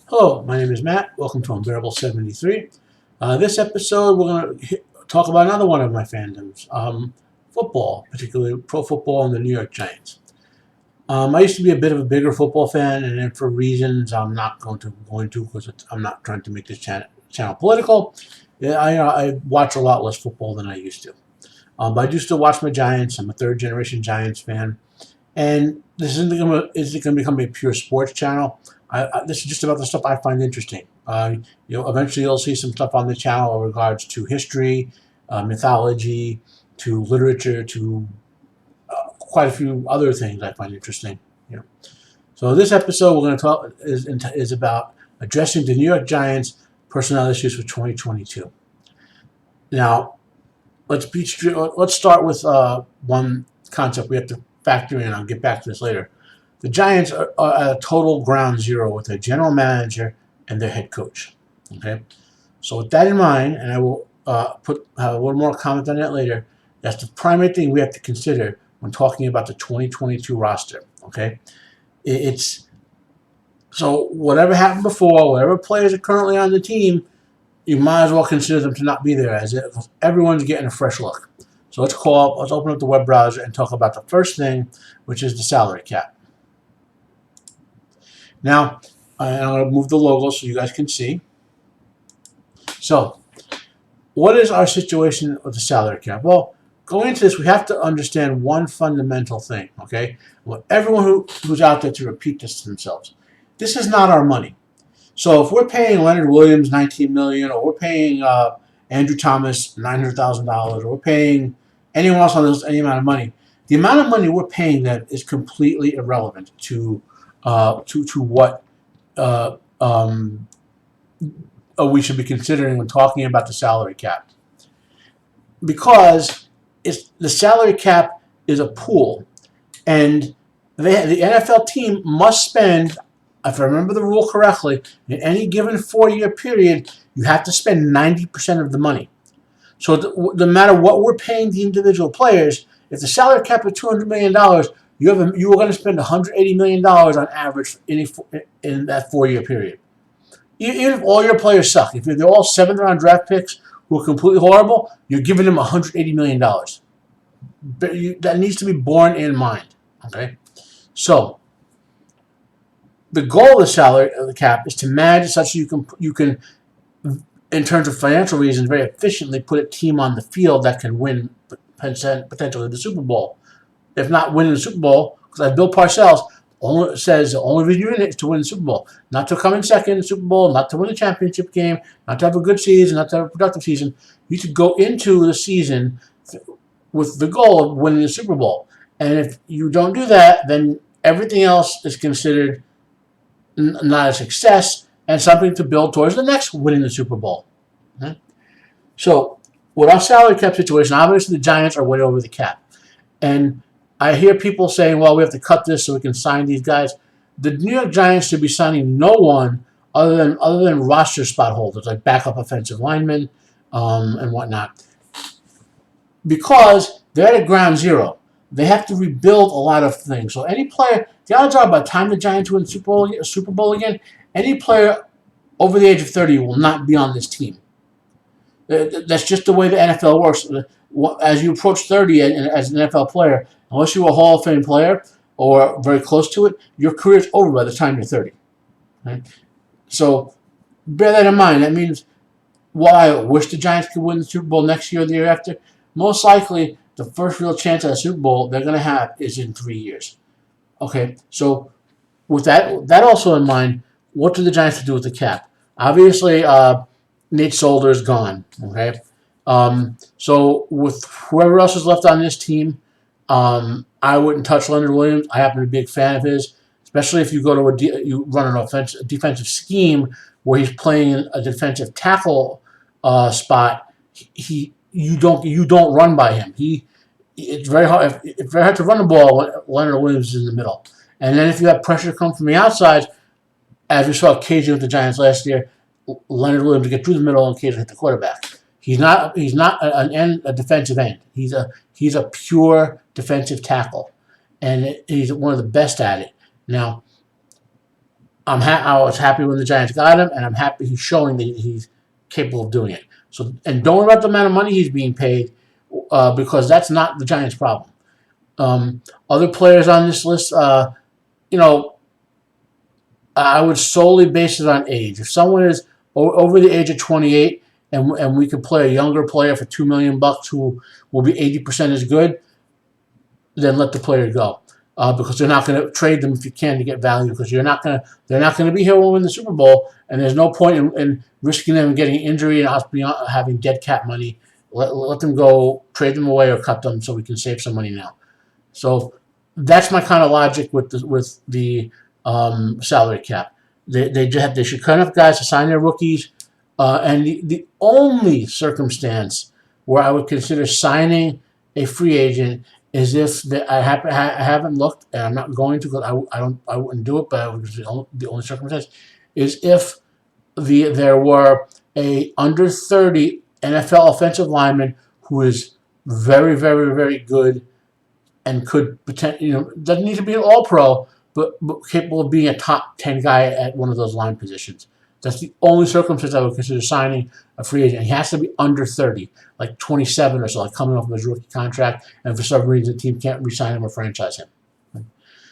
Hello, my name is Matt. Welcome to Unbearable 73. This episode, we're going to talk about another one of my fandoms, football, particularly pro football and the New York Giants. I used to be a bit of a bigger football fan, and then for reasons I'm not going to because I'm not trying to make this channel political. Yeah, I watch a lot less football than I used to. But I do still watch my Giants. I'm a third-generation Giants fan. And this isn't going to become a pure sports channel. This is just about the stuff I find interesting. Eventually you'll see some stuff on the channel in regards to history, mythology, to literature, to quite a few other things I find interesting. You know. So this episode we're going to talk is about addressing the New York Giants personnel issues for 2022. Now, let's start with one concept we have to factor in. I'll get back to this later. The Giants are at a total ground zero with their general manager and their head coach. Okay, so with that in mind, and I will have a little more comment on that later. That's the primary thing we have to consider when talking about the 2022 roster. Okay, it's so whatever happened before, whatever players are currently on the team, you might as well consider them to not be there, as everyone's getting a fresh look. So let's open up the web browser and talk about the first thing, which is the salary cap. Now, I'm going to move the logo so you guys can see. So, what is our situation with the salary cap? Well, going into this, we have to understand one fundamental thing, okay? I want everyone who's out there to repeat this to themselves. This is not our money. So if we're paying Leonard Williams $19 million, or we're paying Andrew Thomas $900,000, or we're paying anyone else on any amount of money, the amount of money we're paying them is completely irrelevant to what we should be considering when talking about the salary cap, because the salary cap is a pool, and the NFL team must spend, if I remember the rule correctly, in any given 4-year period, you have to spend 90% of the money. So no matter what we're paying the individual players, if the salary cap is $200 million, you are going to spend $180 million on average in that 4-year period. Even if all your players suck, if they're all 7th-round draft picks who are completely horrible, you're giving them $180 million. That needs to be borne in mind. Okay, so the goal of the salary of the cap is to manage it such that you can, in terms of financial reasons, very efficiently put a team on the field that can win potentially the Super Bowl. If not winning the Super Bowl, because as Bill Parcells says, the only reason you're in it is to win the Super Bowl. Not to come in second in the Super Bowl, not to win the championship game, not to have a good season, not to have a productive season. You should go into the season with the goal of winning the Super Bowl. And if you don't do that, then everything else is considered not a success and something to build towards the next winning the Super Bowl. Okay? So with our salary cap situation, obviously the Giants are way over the cap. And I hear people saying, well, we have to cut this so we can sign these guys. The New York Giants should be signing no one other than roster spot holders, like backup offensive linemen and whatnot, because they're at ground zero. They have to rebuild a lot of things. So any player, the odds are by the time the Giants win the Super Bowl again, any player over the age of 30 will not be on this team. That's just the way the NFL works. As you approach 30 as an NFL player, unless you're a Hall of Fame player or very close to it, your career's over by the time you're 30. Right? So bear that in mind. That means while I wish the Giants could win the Super Bowl next year or the year after, most likely the first real chance at a Super Bowl they're going to have is in 3 years. Okay, so with that also in mind, what do the Giants do with the cap? Obviously, Nate Solder is gone. Okay, so with whoever else is left on this team, I wouldn't touch Leonard Williams. I happen to be a big fan of his, especially if you go to you run a defensive scheme where he's playing a defensive tackle spot. You don't run by him. It's very hard. It's very hard to run the ball when Leonard Williams is in the middle. And then if you have pressure come from the outside, as we saw occasionally with the Giants last year, Leonard Williams to get through the middle and occasionally hit the quarterback. He's not a defensive end. He's a pure defensive tackle, and he's one of the best at it. Now, I was happy when the Giants got him, and I'm happy he's showing that he's capable of doing it. So, and don't worry about the amount of money he's being paid, because that's not the Giants' problem. Other players on this list, you know, I would solely base it on age. If someone is over the age of 28, and we could play a younger player for $2 million who will be 80% as good, then let the player go. Because they're not going to trade them if you can to get value, because they're not going to be here when we win the Super Bowl, and there's no point in risking them getting injury and us having dead cap money. Let them go, trade them away, or cut them so we can save some money now. So that's my kind of logic with the salary cap. They should cut enough guys to sign their rookies, and the only circumstance where I would consider signing a free agent is if I haven't looked, and I'm not going to, because I wouldn't do it, but the only circumstance is if there were a under 30 NFL offensive lineman who is very, very, very good and could potentially, doesn't need to be an all-pro, but capable of being a top 10 guy at one of those line positions. That's the only circumstance I would consider signing a free agent. He has to be under 30, like 27 or so, like coming off of his rookie contract, and for some reason the team can't re-sign him or franchise him.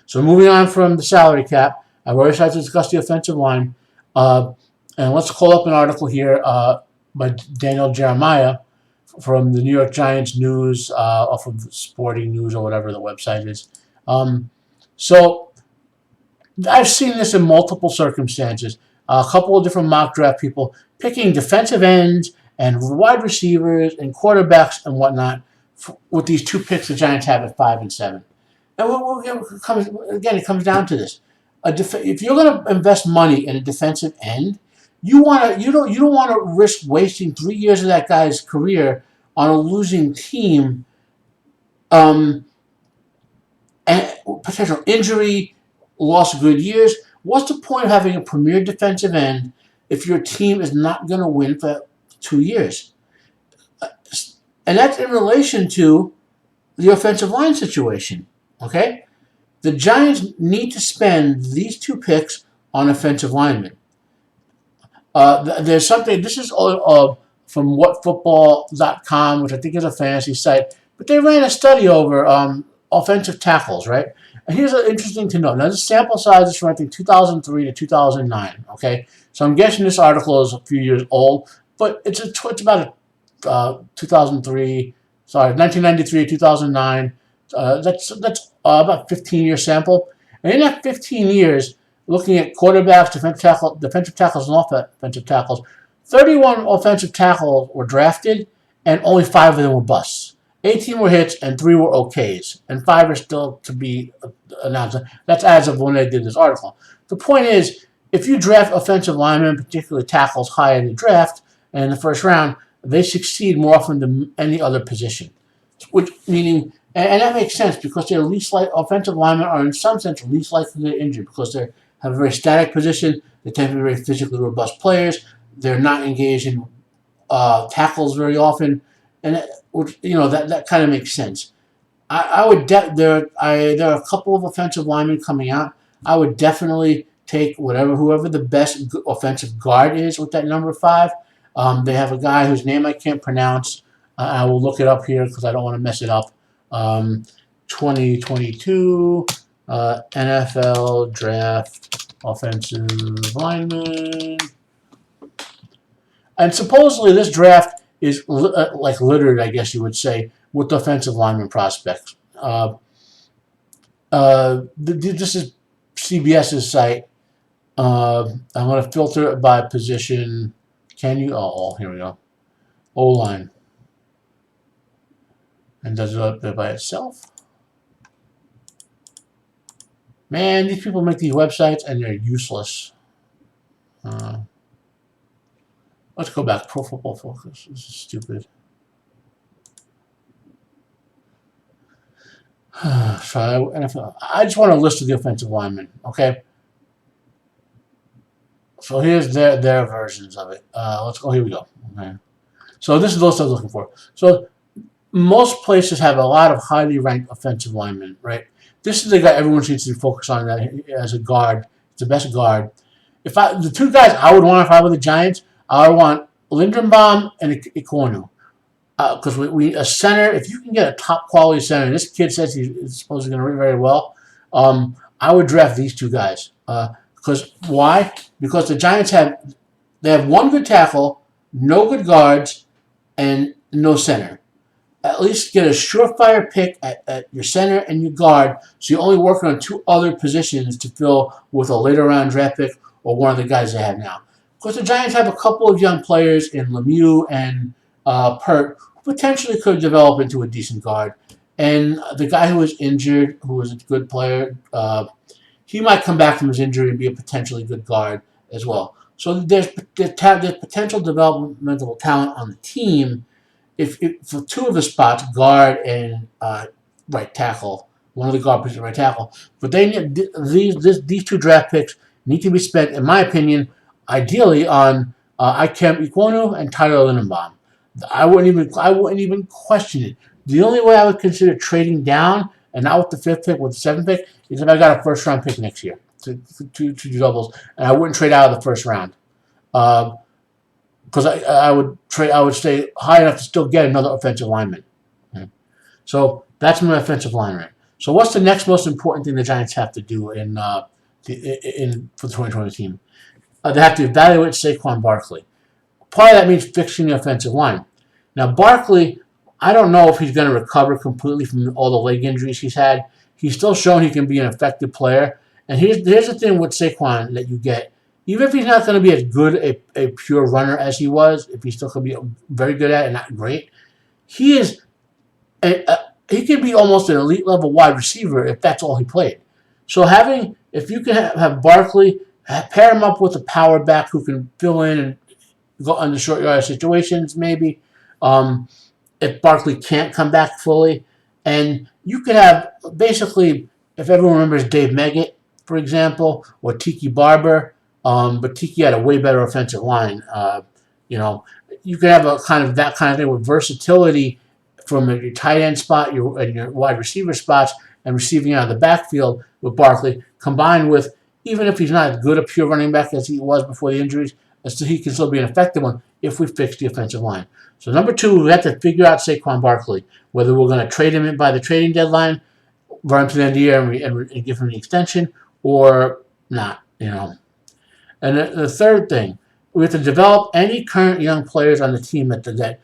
So moving on from the salary cap, I've already started to discuss the offensive line. And let's call up an article here by Daniel Jeremiah from the New York Giants News, or from Sporting News, or whatever the website is. So I've seen this in multiple circumstances. A couple of different mock draft people picking defensive ends and wide receivers and quarterbacks and whatnot with these two picks the Giants have at 5 and 7. And it comes down to this: if you're going to invest money in a defensive end, you don't want to risk wasting 3 years of that guy's career on a losing team, and potential injury, loss of good years. What's the point of having a premier defensive end if your team is not going to win for 2 years? And that's in relation to the offensive line situation. Okay, the Giants need to spend these two picks on offensive linemen. There's something. This is from WhatFootball.com, which I think is a fantasy site, but they ran a study over offensive tackles, right? And here's an interesting to note. Now, the sample size is from, I think, 2003 to 2009, okay? So I'm guessing this article is a few years old, but it's about 1993 to 2009. That's about 15-year sample. And in that 15 years, looking at quarterbacks, defensive tackles, and offensive tackles, 31 offensive tackles were drafted, and only 5 of them were busts. 18 were hits, and 3 were okays, and 5 are still to be announced. That's as of when they did this article. The point is, if you draft offensive linemen, particularly tackles, high in the draft and in the first round, they succeed more often than any other position. Which meaning, and that makes sense, because they're offensive linemen are in some sense least likely to get injured, because they have a very static position. They tend to be very physically robust players. They're not engaged in tackles very often, and that kind of makes sense. There are a couple of offensive linemen coming out. I would definitely take whoever the best offensive guard is with that number 5. They have a guy whose name I can't pronounce. I will look it up here because I don't want to mess it up. 2022 NFL Draft Offensive Lineman. And supposedly this draft is littered, I guess you would say, with offensive lineman prospects. This is CBS's site. I'm going to filter it by position. Can you? Oh, here we go. O-line. And does it up there by itself? Man, these people make these websites and they're useless. Let's go back. Pro Football Focus. This is stupid. So I just want a list of the offensive linemen, okay? So here's their versions of it. Let's go. Here we go. Okay. So this is the list I was looking for. So most places have a lot of highly ranked offensive linemen, right? This is the guy everyone seems to focus on as a guard. It's the best guard. the two guys I would want if I were the Giants, I would want Linderbaum and Ikonu. Because we a center, if you can get a top quality center, and this kid says he's supposed to going to read very well, I would draft these two guys. Because why? Because the Giants have one good tackle, no good guards, and no center. At least get a surefire pick at your center and your guard, so you're only working on two other positions to fill with a later round draft pick or one of the guys they have now. Of course, the Giants have a couple of young players in Lemieux and Pert, who potentially could develop into a decent guard. And the guy who was injured, who was a good player, he might come back from his injury and be a potentially good guard as well. So there's potential developmental talent on the team. If for two of the spots, guard and right tackle, one of the guard positions, right tackle, but they need these two draft picks need to be spent, in my opinion, ideally on Ikem Ekwonu and Tyler Lindenbaum. I wouldn't even question it. The only way I would consider trading down, and not with the fifth pick, with the seventh pick, is if I got a first round pick next year to do doubles, and I wouldn't trade out of the first round. Because I would stay high enough to still get another offensive lineman. Okay. So that's my offensive lineman. So what's the next most important thing the Giants have to do for the 2020 team? They have to evaluate Saquon Barkley. Part of that means fixing the offensive line. Now Barkley, I don't know if he's going to recover completely from all the leg injuries he's had. He's still shown he can be an effective player. And here's the thing with Saquon that you get. Even if he's not going to be as good a pure runner as he was, if he still could be very good at it and not great, he he can be almost an elite level wide receiver if that's all he played. So if you can have Barkley, pair him up with a power back who can fill in and go under short yard situations, maybe. If Barkley can't come back fully, and you could have basically, if everyone remembers Dave Meggett, for example, or Tiki Barber. But Tiki had a way better offensive line. You could have that kind of thing with versatility from your tight end spot, and your wide receiver spots, and receiving out of the backfield with Barkley, combined with, even if he's not as good a pure running back as he was before the injuries, he can still be an effective one if we fix the offensive line. So number two, we have to figure out Saquon Barkley, whether we're going to trade him in by the trading deadline, run to the end of the year and give him the extension, or not. And the third thing, we have to develop any current young players on the team that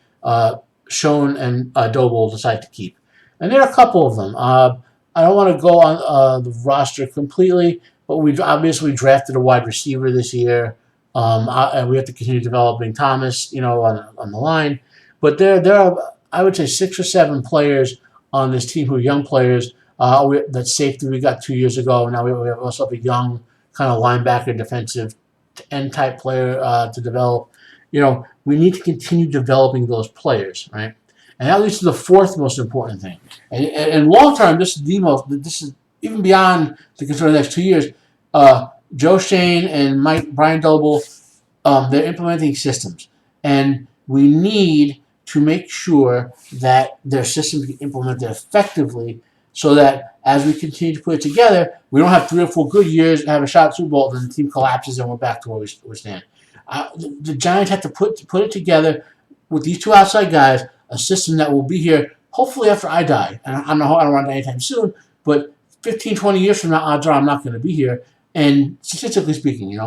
Schoen and Doble will decide to keep. And there are a couple of them. I don't want to go on the roster completely, but we've obviously drafted a wide receiver this year. And we have to continue developing Thomas, on the line. But there are, I would say, 6 or 7 players on this team who are young players. That safety we got 2 years ago. Now we also have a young kind of linebacker, defensive end type player to develop. We need to continue developing those players, right? And that leads to the fourth most important thing. And long term, this is even beyond the concern of the next 2 years. Joe Shane and Brian Doble, they're implementing systems, and we need to make sure that their systems get implemented effectively, so that as we continue to put it together, we don't have 3 or 4 good years and have a shot at Super Bowl, then the team collapses and we're back to where we stand. The Giants have to put it together with these two outside guys, a system that will be here hopefully after I die. And I don't want to die anytime soon, but 15, 20 years from now, odds are I'm not going to be here. And statistically speaking,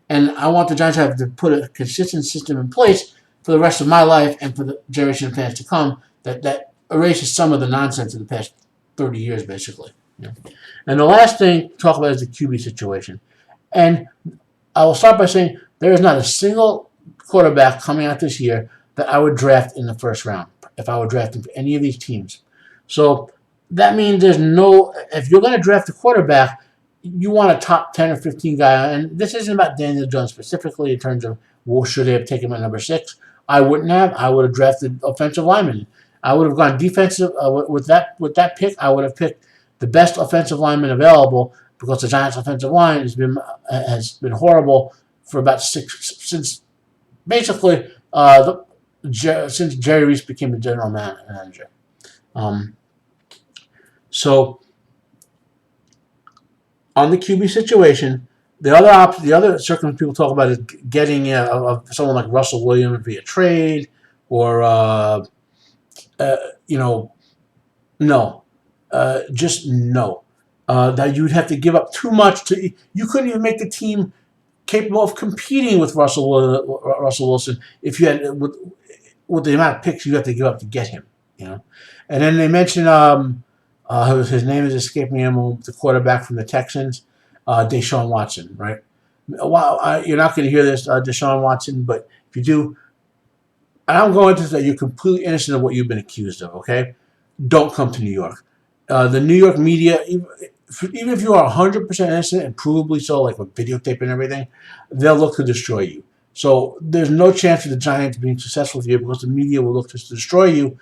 and I want the Giants to have to put a consistent system in place for the rest of my life and for the generation of fans to come that erases some of the nonsense of the past 30 years, basically. And the last thing to talk about is the QB situation. And I will start by saying there is not a single quarterback coming out this year that I would draft in the first round if I were drafting for any of these teams. So that means if you're going to draft a quarterback, you want a top 10 or 15 guy. And this isn't about Daniel Jones specifically in terms of, should they have taken him at number 6? I wouldn't have. I would have drafted offensive lineman. I would have gone defensive with that pick. I would have picked the best offensive lineman available, because the Giants' offensive line has been horrible for about since basically since Jerry Reese became the general manager. So on the QB situation, the other circumstance people talk about is getting someone like Russell Williams via trade, or you know, no, just no. That you'd have to give up too much to. You couldn't even make the team capable of competing with Russell Wilson if you had with the amount of picks you have to give up to get him. You know, and then they mentioned his name is escaping him, the quarterback from the Texans, Deshaun Watson, right? Well, you're not going to hear this, Deshaun Watson, but if you do, and I'm going to say you're completely innocent of what you've been accused of. Okay, don't come to New York. The New York media, even if you are 100% innocent and provably so, like with videotape and everything, they'll look to destroy you. So there's no chance of the Giants being successful here because the media will look to destroy you,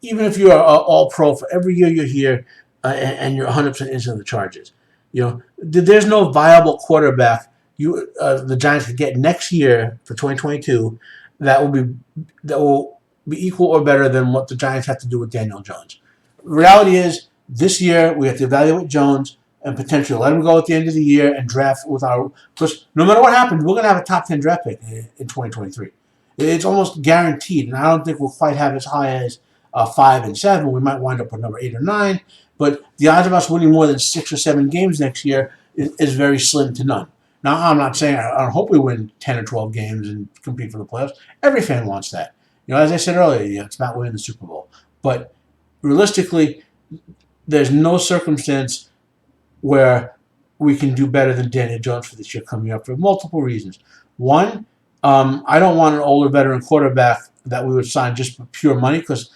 even if you are all pro for every year you're here and you're 100% innocent of the charges. You know, there's no viable quarterback the Giants could get next year for 2022 that will be equal or better than what the Giants have to do with Daniel Jones. The reality is, this year we have to evaluate Jones and potentially let him go at the end of the year and draft with our. Because no matter what happens, we're going to have a top 10 draft pick in 2023. It's almost guaranteed, and I don't think we'll quite have as high as 5 and 7. We might wind up with number 8 or 9, but the odds of us winning more than 6 or 7 games next year is very slim to none. Now, I'm not saying I hope we win 10 or 12 games and compete for the playoffs. Every fan wants that. You know, as I said earlier, it's about winning the Super Bowl. But realistically, there's no circumstance where we can do better than Daniel Jones for this year coming up for multiple reasons. One, I don't want an older veteran quarterback that we would sign just for pure money, because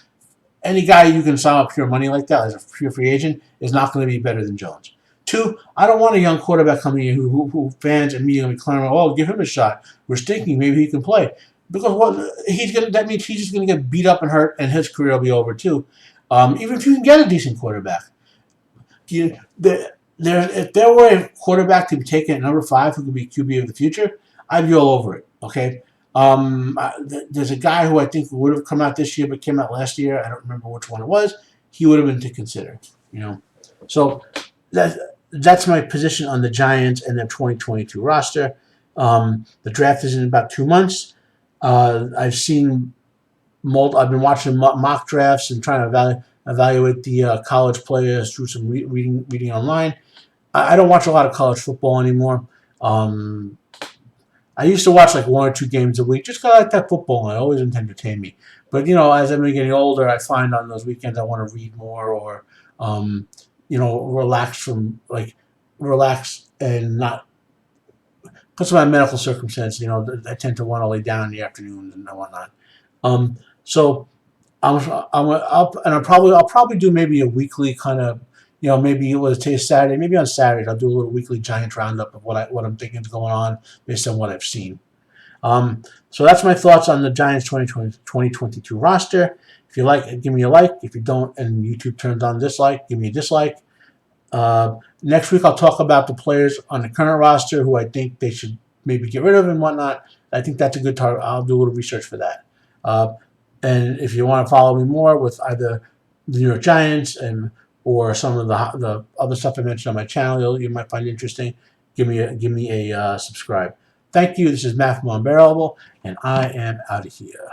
any guy you can sign with pure money like that, as a pure free agent, is not going to be better than Jones. Two, I don't want a young quarterback coming in who fans and media will be clamoring, oh, give him a shot. We're stinking. Maybe he can play. Because that means he's just going to get beat up and hurt, and his career will be over too. Even if you can get a decent quarterback. If there were a quarterback to be taken at number 5 who could be QB of the future, I'd be all over it. Okay. There's a guy who I think would have come out this year but came out last year. I don't remember which one it was. He would have been to consider. You know. So that's my position on the Giants and their 2022 roster. The draft is in about 2 months. I've been watching mock drafts and trying to evaluate the college players through some reading online. I don't watch a lot of college football anymore. I used to watch like 1 or 2 games a week just because I like that football, and it always entertained me. But, you know, as I'm getting older, I find on those weekends I want to read more, or, you know, relax and not, because of my medical circumstance, you know, I tend to want to lay down in the afternoons and whatnot. So I'll probably do maybe a weekly kind of, you know, maybe let's say Saturday, maybe on Saturday I'll do a little weekly Giants roundup of what I'm thinking is going on based on what I've seen. So that's my thoughts on the Giants 2022 roster. If you like, give me a like. If you don't, and YouTube turns on dislike, give me a dislike. Next week I'll talk about the players on the current roster who I think they should maybe get rid of and whatnot. I think that's a good target. I'll do a little research for that. And if you want to follow me more with either the New York Giants or some of the other stuff I mentioned on my channel, you might find interesting, give me a subscribe. Thank you. This is Math Unbearable, and I am out of here.